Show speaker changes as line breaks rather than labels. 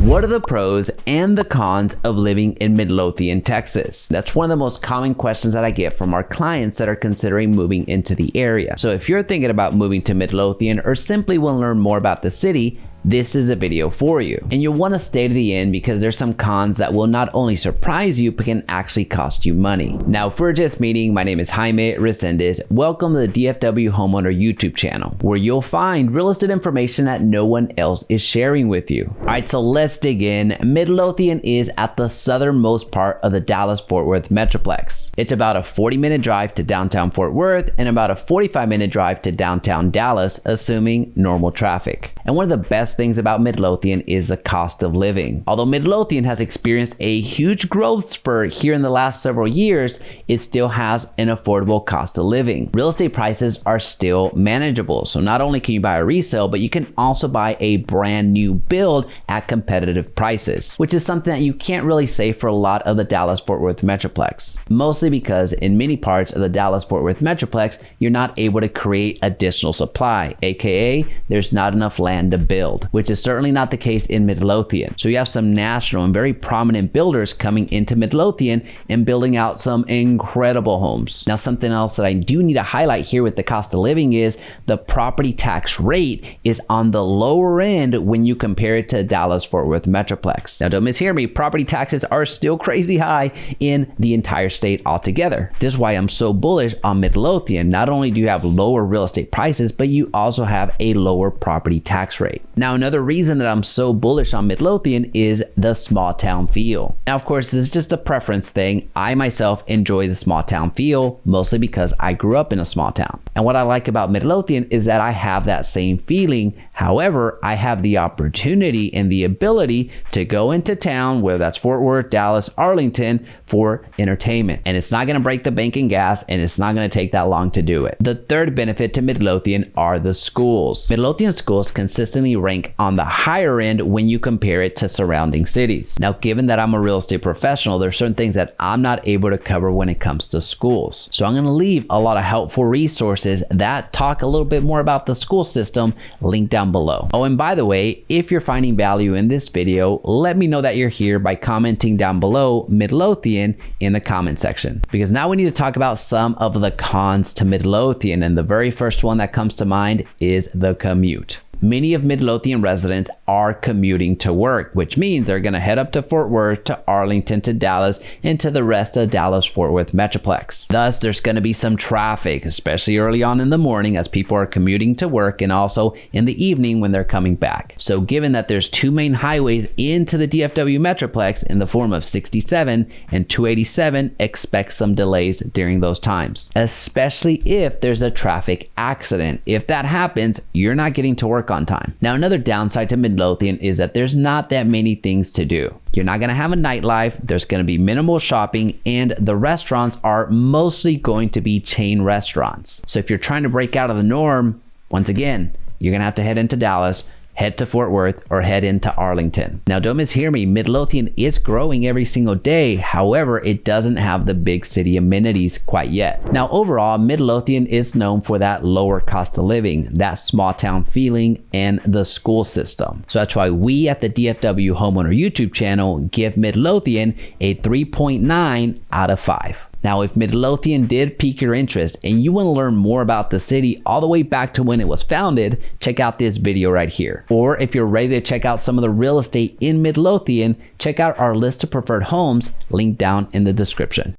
What are the pros and the cons of living in Midlothian, Texas? That's one of the most common questions that I get from our clients that are considering moving into the area. So if you're thinking about moving to Midlothian or simply want to learn more about the city, this is a video for you. And you'll want to stay to the end because there's some cons that will not only surprise you, but can actually cost you money. Now, if we're just meeting, my name is Jaime Resendez. Welcome to the DFW Homeowner YouTube channel, where you'll find real estate information that no one else is sharing with you. All right, so let's dig in. Midlothian is at the southernmost part of the Dallas-Fort Worth Metroplex. It's about a 40-minute drive to downtown Fort Worth and about a 45-minute drive to downtown Dallas, assuming normal traffic. And one of the best things about Midlothian is the cost of living. Although Midlothian has experienced a huge growth spurt here in the last several years, it still has an affordable cost of living. Real estate prices are still manageable. So not only can you buy a resale, but you can also buy a brand new build at competitive prices, which is something that you can't really say for a lot of the Dallas-Fort Worth Metroplex. Mostly because in many parts of the Dallas-Fort Worth Metroplex, you're not able to create additional supply, aka there's not enough land to build, which is certainly not the case in Midlothian. So you have some national and very prominent builders coming into Midlothian and building out some incredible homes. Now, something else that I do need to highlight here with the cost of living is the property tax rate is on the lower end when you compare it to Dallas-Fort Worth Metroplex. Now, don't mishear me, property taxes are still crazy high in the entire state altogether. This is why I'm so bullish on Midlothian. Not only do you have lower real estate prices, but you also have a lower property tax rate. Now, another reason that I'm so bullish on Midlothian is the small town feel. Now, of course, this is just a preference thing. I myself enjoy the small town feel, mostly because I grew up in a small town. And what I like about Midlothian is that I have that same feeling. However, I have the opportunity and the ability to go into town, whether that's Fort Worth, Dallas, Arlington, for entertainment. And it's not going to break the bank in gas, and it's not going to take that long to do it. The third benefit to Midlothian are the schools. Midlothian schools consistently rank on the higher end when you compare it to surrounding cities. Now, given that I'm a real estate professional, there's certain things that I'm not able to cover when it comes to schools. So I'm going to leave a lot of helpful resources that talk a little bit more about the school system linked down below. Oh, and by the way, if you're finding value in this video, let me know that you're here by commenting down below Midlothian in the comment section. Because now we need to talk about some of the cons to Midlothian, and the very first one that comes to mind is the commute. Many of Midlothian residents are commuting to work, which means they're going to head up to Fort Worth, to Arlington, to Dallas, and to the rest of Dallas-Fort Worth Metroplex. Thus, there's going to be some traffic, especially early on in the morning as people are commuting to work, and also in the evening when they're coming back. So given that there's two main highways into the DFW Metroplex in the form of 67 and 287, expect some delays during those times, especially if there's a traffic accident. If that happens, you're not getting to work on time. Now, another downside to Midlothian is that there's not that many things to do. You're not going to have a nightlife, there's going to be minimal shopping, and the restaurants are mostly going to be chain restaurants. So if you're trying to break out of the norm, once again, you're going to have to head into Dallas, head to Fort Worth, or head into Arlington. Now, don't mishear me, Midlothian is growing every single day. However, it doesn't have the big city amenities quite yet. Now, overall, Midlothian is known for that lower cost of living, that small town feeling, and the school system. So that's why we at the DFW Homeowner YouTube channel give Midlothian a 3.9 out of 5. Now, if Midlothian did pique your interest and you want to learn more about the city all the way back to when it was founded, check out this video right here. Or if you're ready to check out some of the real estate in Midlothian, check out our list of preferred homes linked down in the description.